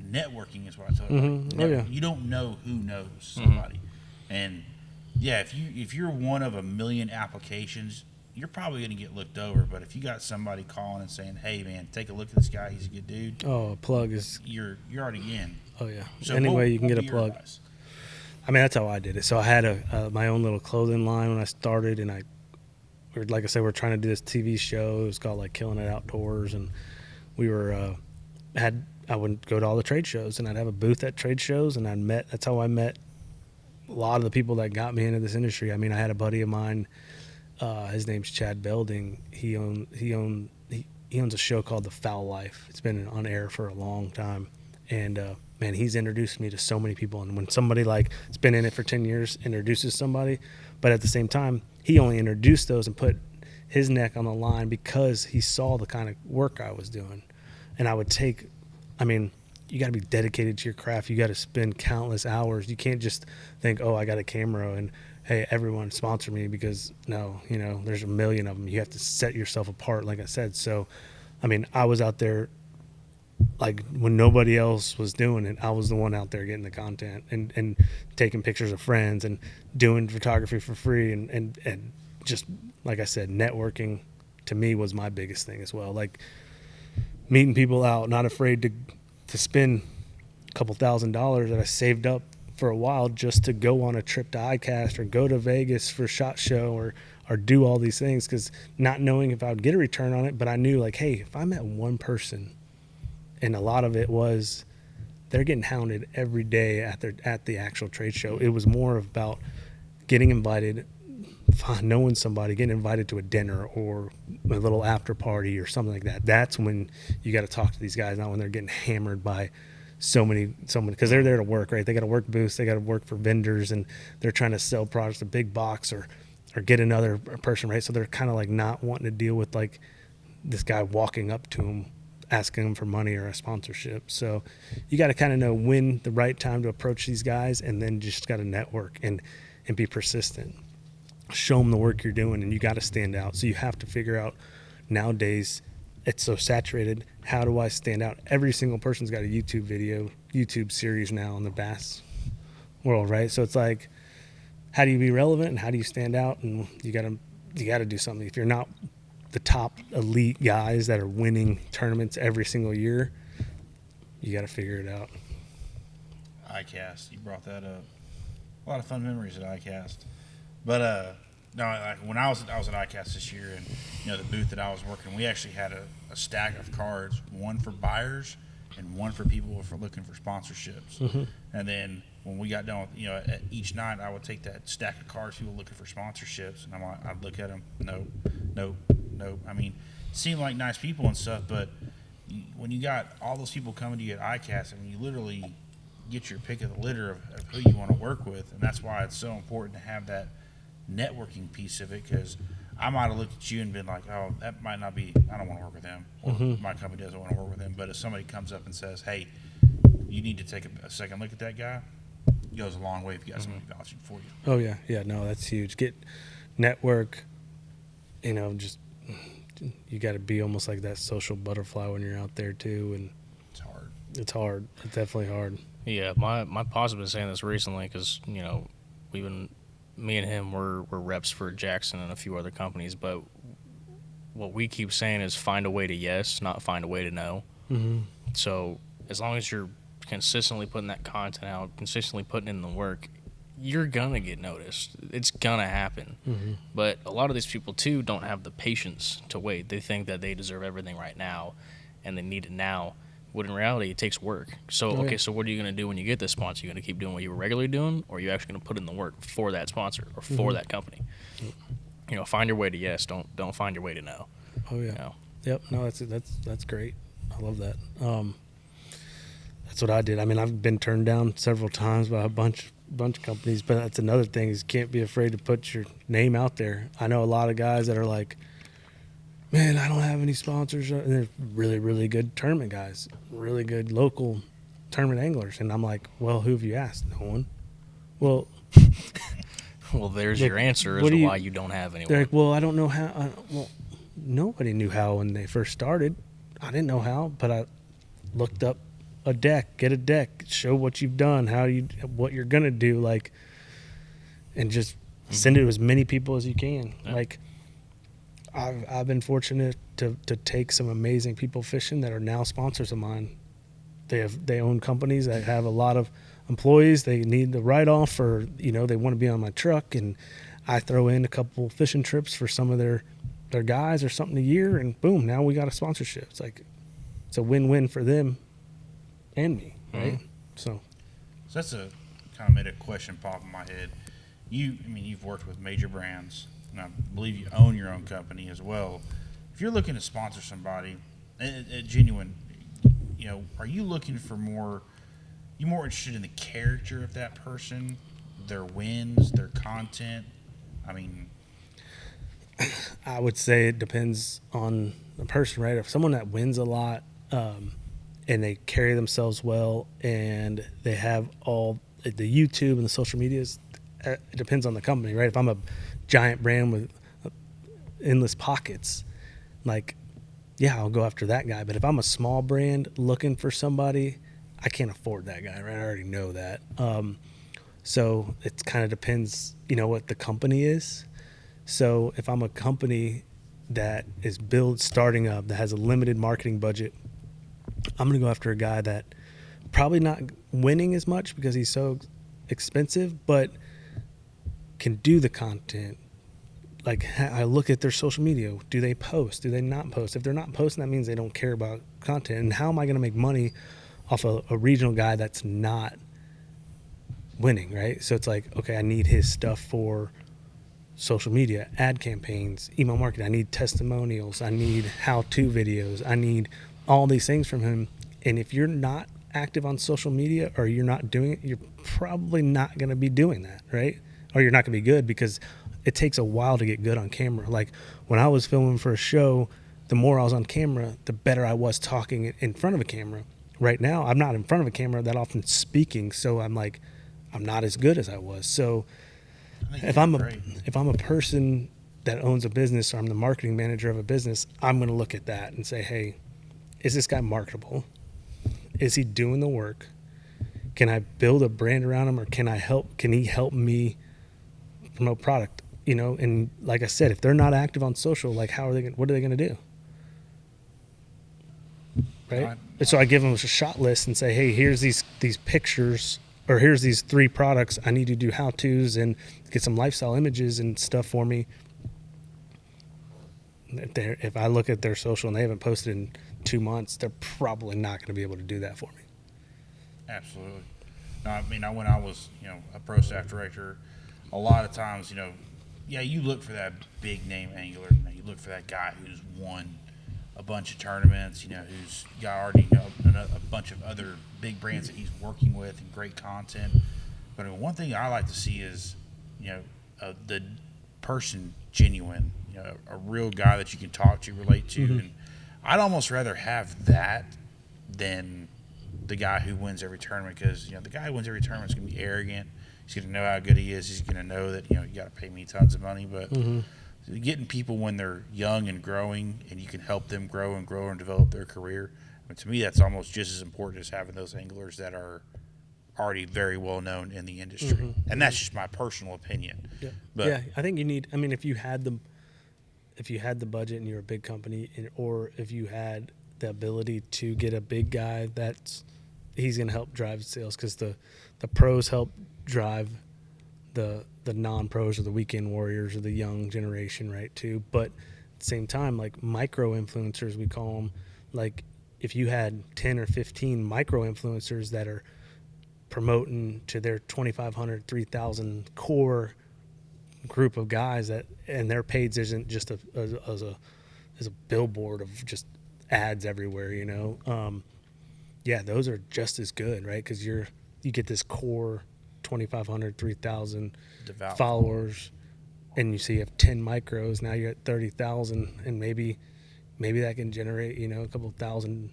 networking is what I tell everybody. Oh, yeah. You don't know who knows somebody. And, yeah, if you're one of a million applications, you're probably going to get looked over. But if you got somebody calling and saying, hey, man, take a look at this guy, he's a good dude. Oh, a plug is... You're already in. Oh, yeah. So Any way you can get a plug. Advice? That's how I did it. So I had my own little clothing line when I started, and like I said, we're trying to do this TV show. It was called like Killing It Outdoors, and we were I would go to all the trade shows, and I'd have a booth at trade shows, and that's how I met a lot of the people that got me into this industry. I had a buddy of mine, his name's Chad Belding. He owns a show called The Foul Life. It's been on air for a long time, and man, he's introduced me to so many people. And when somebody like has been in it for 10 years introduces somebody, but at the same time, he only introduced those and put his neck on the line because he saw the kind of work I was doing. And I would take, you got to be dedicated to your craft. You got to spend countless hours. You can't just think, oh, I got a camera and, hey, everyone sponsor me, because no, there's a million of them. You have to set yourself apart, like I said. So, I was out there, like when nobody else was doing it, I was the one out there getting the content and taking pictures of friends and doing photography for free. And just, like I said, networking to me was my biggest thing as well. Like meeting people out, not afraid to spend a couple $1,000s that I saved up for a while just to go on a trip to ICAST or go to Vegas for SHOT Show or do all these things, because not knowing if I would get a return on it, but I knew like, hey, if I met one person, and a lot of it was they're getting hounded every day at the actual trade show. It was more about getting invited, knowing somebody, getting invited to a dinner or a little after party or something like that. That's when you got to talk to these guys, not when they're getting hammered by so many, because they're there to work, right? They got to work booths, they got to work for vendors, and they're trying to sell products, a big box or get another person, right? So they're kind of like not wanting to deal with like this guy walking up to them asking them for money or a sponsorship. So you got to kind of know when the right time to approach these guys, and then just got to network and be persistent. Show them the work you're doing, and you got to stand out. So you have to figure out, nowadays it's so saturated, how do I stand out? Every single person's got a YouTube series now in the bass world, right? So it's like, how do you be relevant and how do you stand out? And you got to do something. If you're not the top elite guys that are winning tournaments every single year, you got to figure it out. ICAST, you brought that up. A lot of fun memories at ICAST. But no, like when I was at ICAST this year, and the booth that I was working, we actually had a stack of cards, one for buyers and one for people for looking for sponsorships. Mm-hmm. And then when we got done, at each night I would take that stack of cards, people looking for sponsorships, and I'd look at them, nope. I mean, seemed like nice people and stuff, but when you got all those people coming to you at ICAST, I mean, you literally get your pick of the litter of who you want to work with, and that's why it's so important to have that networking piece of it, because I might have looked at you and been like, oh, that might not be, I don't want to work with them, or my company doesn't want to work with them. But if somebody comes up and says, hey, you need to take a second look at that guy, it goes a long way if you got somebody vouching for you. Oh yeah, no, that's huge. Get network, just you got to be almost like that social butterfly when you're out there too, and It's hard. It's definitely hard. Yeah, my pops have been saying this recently because me and him were reps for Jackson and a few other companies, but what we keep saying is find a way to yes, not find a way to no. Mm-hmm. So as long as you're consistently putting that content out, consistently putting in the work, you're gonna get noticed. It's gonna happen. Mm-hmm. But a lot of these people too don't have the patience to wait. They think that they deserve everything right now and they need it now. When in reality, it takes work. So, so what are you going to do when you get this sponsor? You're going to keep doing what you were regularly doing, or are you actually going to put in the work for that sponsor or for that company? Find your way to yes. Don't find your way to no. Oh yeah. Yep. No, that's great. I love that. That's what I did. I mean, I've been turned down several times by a bunch of companies, but that's another thing, is can't be afraid to put your name out there. I know a lot of guys that are like, man, I don't have any sponsors. And they're really, really good tournament guys, really good local tournament anglers. And I'm like, well, who have you asked? No one. Well, there's your answer as to why you don't have anyone. They're like, well, I don't know how. Well, nobody knew how when they first started. I didn't know how, but I looked up get a deck, show what you've done, what you're going to do, and just send it to as many people as you can. Yeah. I've been fortunate to take some amazing people fishing that are now sponsors of mine. They own companies that have a lot of employees. They need the write-off, or they want to be on my truck, and I throw in a couple fishing trips for some of their guys or something a year, and boom, now we got a sponsorship. It's a win-win for them and me, right? Mm-hmm. So that's a kind of made a question pop in my head. You've worked with major brands, and I believe you own your own company as well. If you're looking to sponsor somebody, a genuine, are you looking for more? You more interested in the character of that person, their wins, their content? I would say it depends on the person, right? If someone that wins a lot, and they carry themselves well, and they have all the YouTube and the social medias, it depends on the company, right? If I'm a giant brand with endless pockets, I'll go after that guy. But if I'm a small brand looking for somebody, I can't afford that guy, right? I already know that. So it kind of depends, what the company is. So if I'm a company that is starting up, that has a limited marketing budget, I'm going to go after a guy that probably not winning as much because he's so expensive, but can do the content. I look at their social media. Do they post? Do they not post? If they're not posting, that means they don't care about content. And how am I going to make money off a regional guy that's not winning, right? So it's okay, I need his stuff for social media, ad campaigns, email marketing. I need testimonials. I need how-to videos. I need all these things from him. And if you're not active on social media, or you're not doing it, you're probably not going to be doing that, right? Or you're not going to be good, because it takes a while to get good on camera. When I was filming for a show, the more I was on camera, the better I was talking in front of a camera. Right now, I'm not in front of a camera that often speaking, so I'm not as good as I was. So if I'm a person that owns a business, or I'm the marketing manager of a business, I'm going to look at that and say, hey, is this guy marketable? Is he doing the work? Can I build a brand around him, or can he help me promote product? And like I said, if they're not active on social, like what are they going to do? Right? And so I give them a shot list and say, hey, here's these pictures, or here's these 3 products. I need you to do how-tos and get some lifestyle images and stuff for me. If I look at their social and they haven't posted in 2 months, they're probably not going to be able to do that for me. Absolutely. No, I mean, when I was, a pro staff director, a lot of times, you look for that big name angler. You look for that guy who's won a bunch of tournaments, who's got already a bunch of other big brands that he's working with and great content. But one thing I like to see is, the person genuine, a real guy that you can talk to, relate to. Mm-hmm. And I'd almost rather have that than the guy who wins every tournament, because, the guy who wins every tournament is going to be arrogant. He's going to know how good he is. He's going to know that, you got to pay me tons of money. But getting people when they're young and growing, and you can help them grow and develop their career, to me, that's almost just as important as having those anglers that are already very well known in the industry. Mm-hmm. And that's just my personal opinion. Yeah. But I think you need, if you had the budget and you're a big company, or if you had the ability to get a big guy, he's going to help drive sales, because the pros help drive the non-pros, or the weekend warriors, or the young generation, right, too. But at the same time, like micro influencers, we call them, like if you had 10 or 15 micro influencers that are promoting to their 2,500, 3,000 core group of guys, and their page isn't just as a billboard of just ads everywhere, those are just as good, right? Because you get this core 2,500, 3,000 followers, and you see you have 10 micros, now you're at 30,000, and maybe that can generate, a couple thousand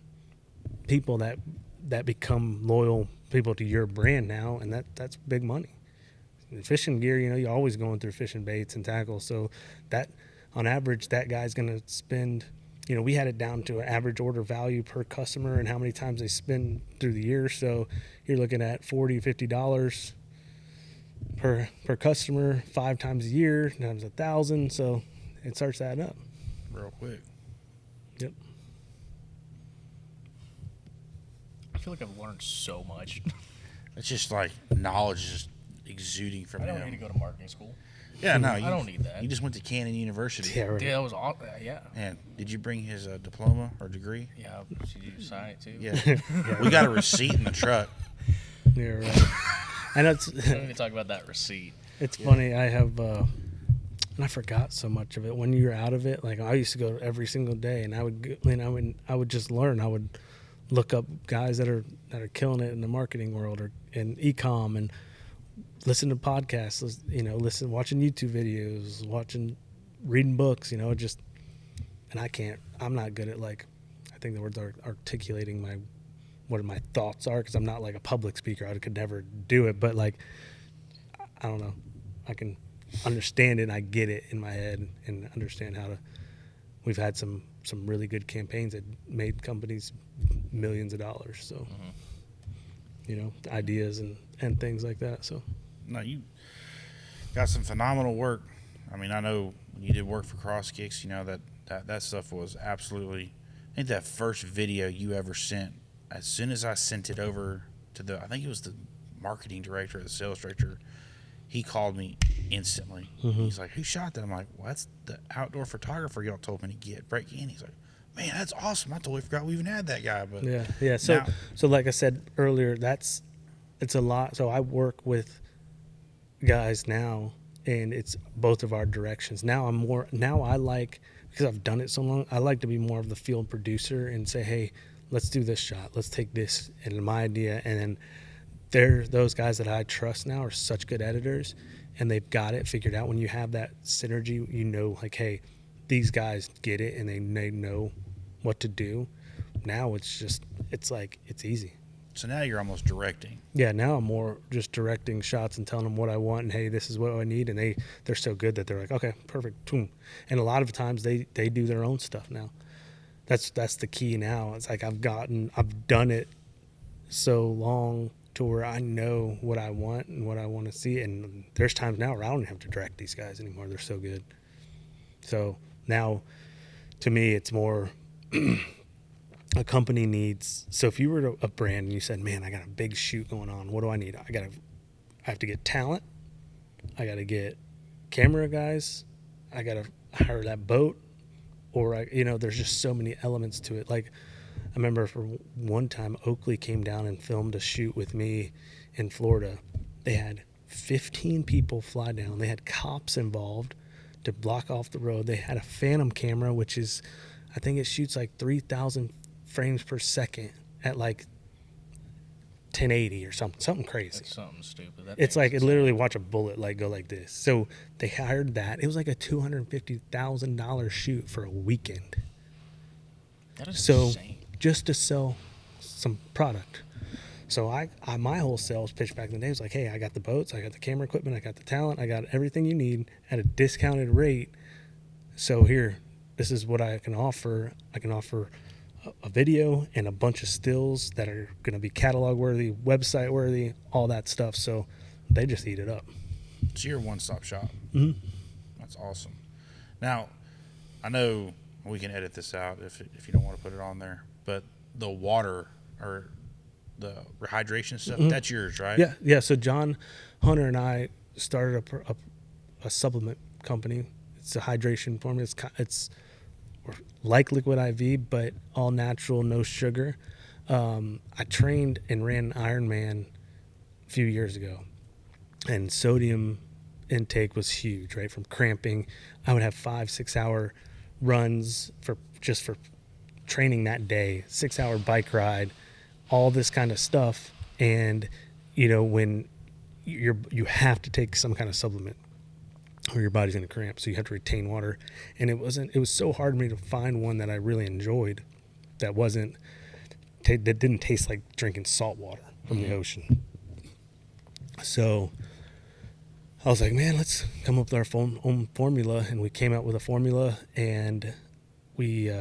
people that become loyal people to your brand now, and that's big money. In fishing gear, you're always going through fishing baits and tackles, so that on average, that guy's going to spend, we had it down to an average order value per customer and how many times they spend through the year. So you're looking at $40, $50 per customer 5 times a year, times 1,000. So it starts adding up real quick. Yep. I feel like I've learned so much. It's just like knowledge is just exuding from him. I don't need to go to marketing school. Yeah, no, I don't need that. You just went to Cannon University. Yeah, right. Yeah, that was all. Yeah. And did you bring his diploma or degree? Yeah, should you sign it too? Yeah, we got a receipt in the truck. Yeah, right. And I don't need to talk about that receipt. It's funny. I have, and I forgot so much of it. When you're out of it, like I used to go every single day, and I would just learn. I would look up guys that are killing it in the marketing world or in e-com, and listen to podcasts, watching YouTube videos, reading books, and I'm not good at, like, I think the words are articulating what my thoughts are, because I'm not like a public speaker. I could never do it, but like, I don't know, I can understand it and I get it in my head and understand we've had some really good campaigns that made companies millions of dollars. So, ideas and things like that. So. No, you got some phenomenal work. I mean, I know when you did work for Cross Kicks, that stuff was absolutely. I think that first video you ever sent, as soon as I sent it over to I think it was the marketing director or the sales director, he called me instantly. Mm-hmm. He's like, "Who shot that?" I'm like, "Well, that's the outdoor photographer y'all told me to get, Brett Cannon." He's like, "Man, that's awesome. I totally forgot we even had that guy." But yeah. So like I said earlier, it's a lot. So I work with guys now, and it's both of our directions. Now I like, because I've done it so long, I like to be more of the field producer and say, hey, let's do this shot, let's take this and my idea, and then those guys that I trust now are such good editors, and they've got it figured out. When you have that synergy, like, hey, these guys get it and they know what to do. Now it's like it's easy. So now you're almost directing. Yeah, now I'm more just directing shots and telling them what I want and hey, this is what I need, and they're so good that they're like, okay, perfect, boom. And a lot of times they do their own stuff now. That's the key now. It's like I've done it so long to where I know what I want and what I want to see, and there's times now where I don't have to direct these guys anymore. They're so good. So now, to me, it's more a company needs. So if you were a brand and you said, man, I got a big shoot going on, what do I need? I have to get talent. I got to get camera guys. I got to hire that boat, or there's just so many elements to it. Like I remember for one time, Oakley came down and filmed a shoot with me in Florida. They had 15 people fly down. They had cops involved to block off the road. They had a Phantom camera, which is, I think it shoots like 3,000 frames per second at like 1080 or something crazy. That's something stupid. It's like it literally watch a bullet like go like this. So they hired that. It was like a $250,000 shoot for a weekend. That is so insane. Just to sell some product. So I my whole sales pitch back in the day was like, hey, I got the boats, I got the camera equipment, I got the talent, I got everything you need at a discounted rate. So here, this is what I can offer. I can offer a video and a bunch of stills that are going to be catalog worthy, website worthy, all that stuff. So they just eat it up. So you're a one-stop shop. Mm-hmm. That's awesome. Now, I know we can edit this out if you don't want to put it on there, but the water or the rehydration stuff, that's yours, right? Yeah. So John Hunter and I started a supplement company. It's a hydration formula. It's like Liquid IV, but all natural, no sugar. I trained and ran an Ironman a few years ago, and sodium intake was huge, right? From cramping, I would have 5-6 hour runs for training that day, 6-hour bike ride, all this kind of stuff. And when you have to take some kind of supplement or your body's going to cramp, so you have to retain water. And it was so hard for me to find one that I really enjoyed that that didn't taste like drinking salt water from the ocean. So I was like, man, let's come up with our own formula. And we came out with a formula, and we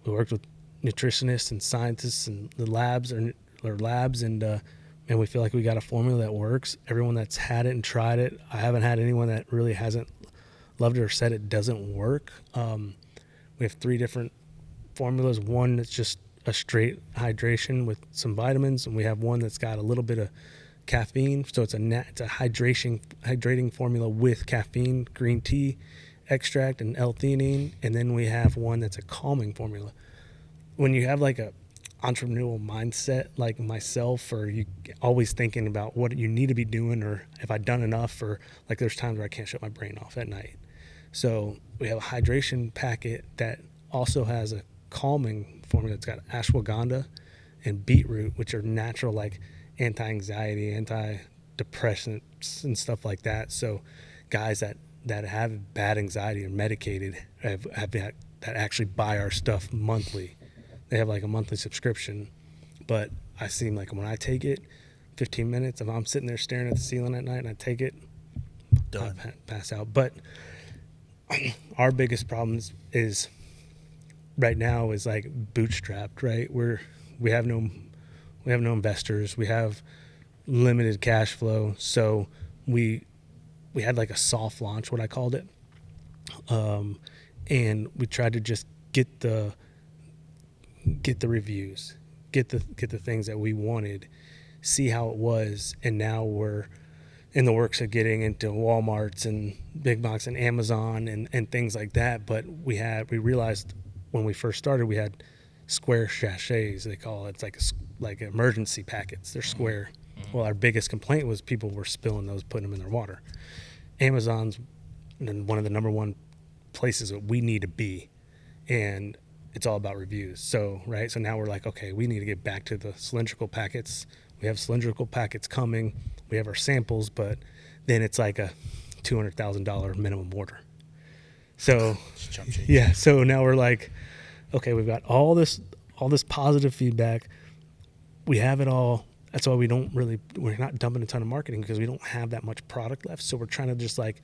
worked with nutritionists and scientists and the labs, and we feel like we got a formula that works. Everyone that's had it and tried it, I haven't had anyone that really hasn't loved it or said it doesn't work. We have 3 different formulas. One that's just a straight hydration with some vitamins, and we have one that's got a little bit of caffeine. So it's a hydrating formula with caffeine, green tea extract, and L-theanine. And then we have one that's a calming formula. When you have like a entrepreneurial mindset like myself, or you always thinking about what you need to be doing, or if I've done enough, or like there's times where I can't shut my brain off at night. So we have a hydration packet that also has a calming formula. It's got ashwagandha and beetroot, which are natural like anti-anxiety, antidepressants and stuff like that. So guys that have bad anxiety or medicated have that actually buy our stuff monthly. They have like a monthly subscription, but I seem like when I take it, 15 minutes, if I'm sitting there staring at the ceiling at night and I take it, Done. I pass out. But our biggest problem is right now is like bootstrapped, right? We have no investors. We have limited cash flow. So we had like a soft launch, what I called it. And we tried to just get the reviews, get the things that we wanted, see how it was. And now we're in the works of getting into Walmarts and Big Box and Amazon and things like that. But we realized when we first started, we had square sachets, they call it. It's like emergency packets. They're square. Well, our biggest complaint was people were spilling those, putting them in their water. Amazon's one of the number one places that we need to be, and it's all about reviews. So now we're like, okay, we need to get back to the cylindrical packets. We have cylindrical packets coming. We have our samples, but then it's like a $200,000 minimum order. So Just chump change. yeah, so now we're like, okay, we've got all this positive feedback. We have it all. That's why we're not dumping a ton of marketing because we don't have that much product left. So we're trying to just like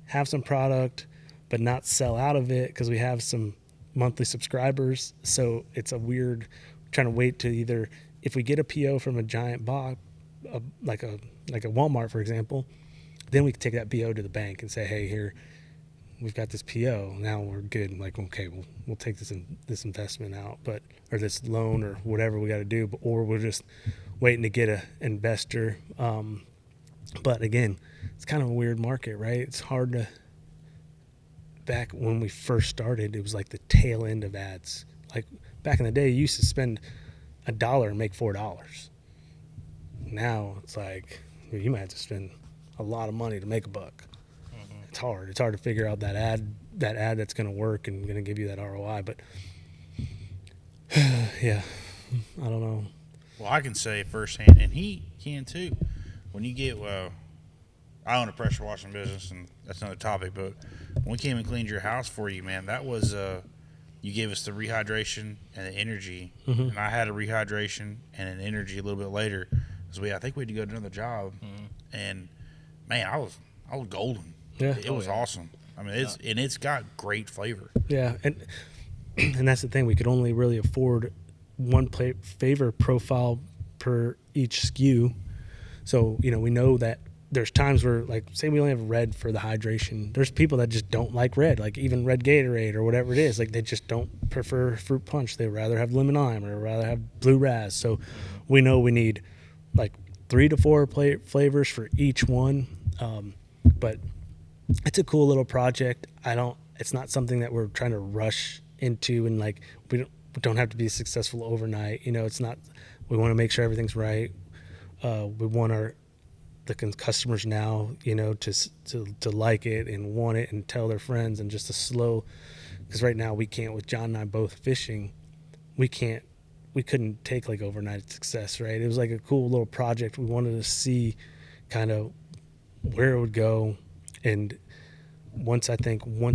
have some product, but not sell out of it because we have some monthly subscribers. So it's a weird trying to wait to either, if we get a PO from a giant box, like a Walmart, for example, then we can take that PO to the bank and say, hey, here, we've got this PO. Now we're good. Like, okay, we'll take this investment out, or this loan or whatever we got to do, or we're just waiting to get an investor. But again, it's kind of a weird market, right? It's hard to. Back when we first started, it was like the tail end of ads. Like back in the day, you used to spend $1 and make $4. Now it's like you might have to spend a lot of money to make a buck. It's hard. It's hard to figure out that ad that's going to work and going to give you that ROI. But yeah, I don't know. Well, I can say firsthand, and he can too. When you get, I own a pressure washing business, and that's another topic. But when we came and cleaned your house for you, man, that was you gave us the rehydration and the energy, and I had a rehydration and an energy a little bit later. Because I think we had to go to another job, and man, I was golden. Yeah, it was awesome. I mean, it's got great flavor. Yeah, and that's the thing. We could only really afford one flavor profile per each SKU. So we know that there's times where, like, say we only have red for the hydration. There's people that just don't like red, like even red Gatorade or whatever it is. Like they just don't prefer fruit punch. They rather have lemon lime or rather have blue raz. So we know we need like 3 to 4 flavors for each one. But it's a cool little project. It's not something that we're trying to rush into, and like we don't have to be successful overnight. It's not. We want to make sure everything's right. We want the customers now, to like it and want it and tell their friends, and just a slow. Because right now we can't, with John and I both fishing, we couldn't take like overnight success, right? It was like a cool little project. We wanted to see kind of where it would go, and once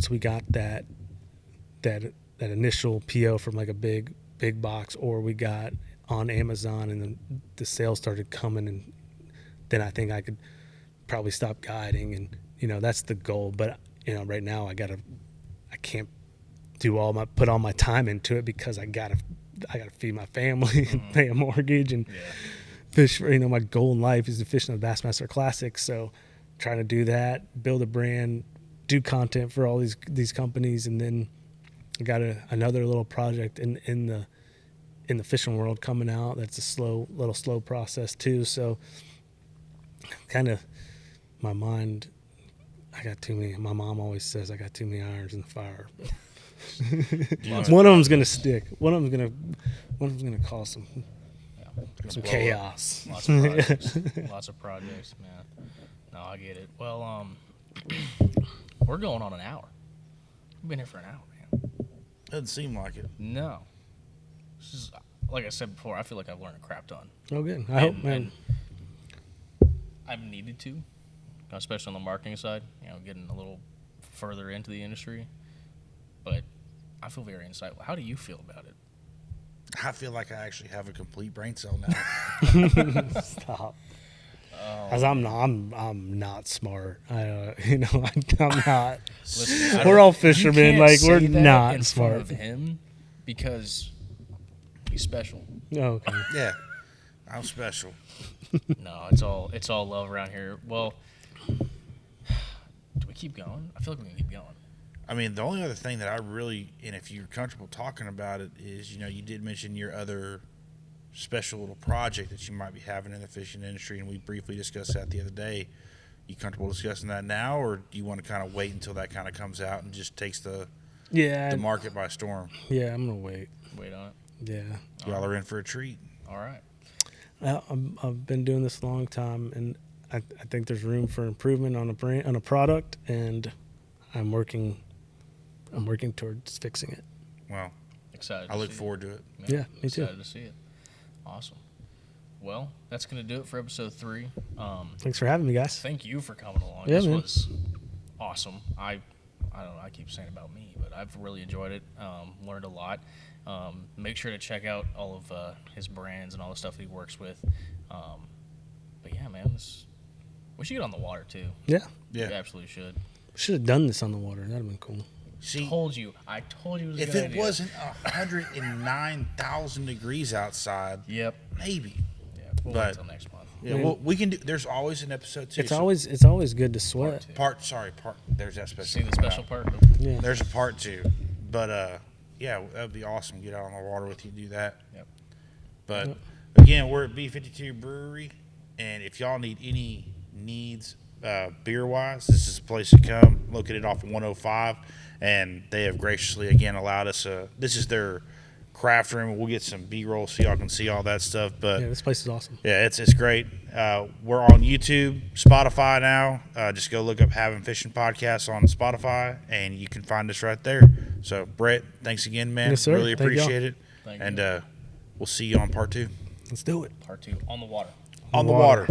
we got that initial PO from like a big box, or we got on Amazon and then the sales started coming, and then I think I could probably stop guiding, and that's the goal. But right now I can't put all my time into it because I gotta feed my family and pay a mortgage and fish. My goal in life is to fish in the Bassmaster Classic. So trying to do that, build a brand, do content for all these companies, and then I got another little project in the fishing world coming out. That's a slow process too. So kind of my mind, I got too many. My mom always says I got too many irons in the fire. One of them's gonna stick. One of them's gonna cause some chaos. Lots of projects. Lots of projects, man. No, I get it. Well, we're going on an hour. We've been here for an hour, man. Doesn't seem like it. No. This is, like I said before, I feel like I've learned a crap ton. Oh, good. I hope, man. I've needed to, especially on the marketing side, getting a little further into the industry. But I feel very insightful. How do you feel about it? I feel like I actually have a complete brain cell now. Stop. Because I'm not smart. I'm not. Listen, we're all fishermen. Like, we're say that not in smart. Front of him because he's special. Oh, okay. Yeah, I'm special. No, it's all love around here. Well, do we keep going? I feel like we can keep going. I mean, the only other thing that I really, and if you're comfortable talking about it, is you did mention your other special little project that you might be having in the fishing industry, and we briefly discussed that the other day. You comfortable discussing that now, or do you want to kind of wait until that kind of comes out and just takes the market by storm? Yeah, I'm gonna wait. Wait on it. Yeah. Y'all are in for a treat. All right. I've been doing this a long time, and I think there's room for improvement on a product, and I'm working towards fixing it. Well, Excited. I look forward to it. Yeah, me too. Excited to see it. Awesome. Well, that's going to do it for episode 3. Thanks for having me, guys. Thank you for coming along. Yeah, This man. was awesome. I I don't know. I keep saying about me, but I've really enjoyed it. Learned a lot. Make sure to check out all of his brands and all the stuff that he works with. But yeah, man, we should get on the water too. Yeah. We absolutely should. Should have done this on the water. That'd have been cool. See, I told you it was a if good it idea. wasn't 109,000 degrees outside, Yep. maybe. Yeah, we'll But- wait until next month. Yeah, well, we can do. There's always an episode too. It's so always good to sweat. Part two. part. There's that special. See the special part? Yeah. There's a part 2, but yeah, that would be awesome. Get out on the water with you, do that. Yep. But again, we're at B52 Brewery, and if y'all need any needs beer wise, this is a place to come. Located off 105, and they have graciously again allowed us. This is their craft room. We'll get some B-roll so y'all can see all that stuff. But Yeah, this place is awesome. yeah, it's great. We're on YouTube, Spotify now. Just go look up Having Fishing Podcast on Spotify, and you can find us right there. So, Brett, thanks again, man. Yes, sir. Really Thank y'all. appreciate it. Thank you. And we'll see you on part 2. Let's do it. Part 2 on the water. On the water.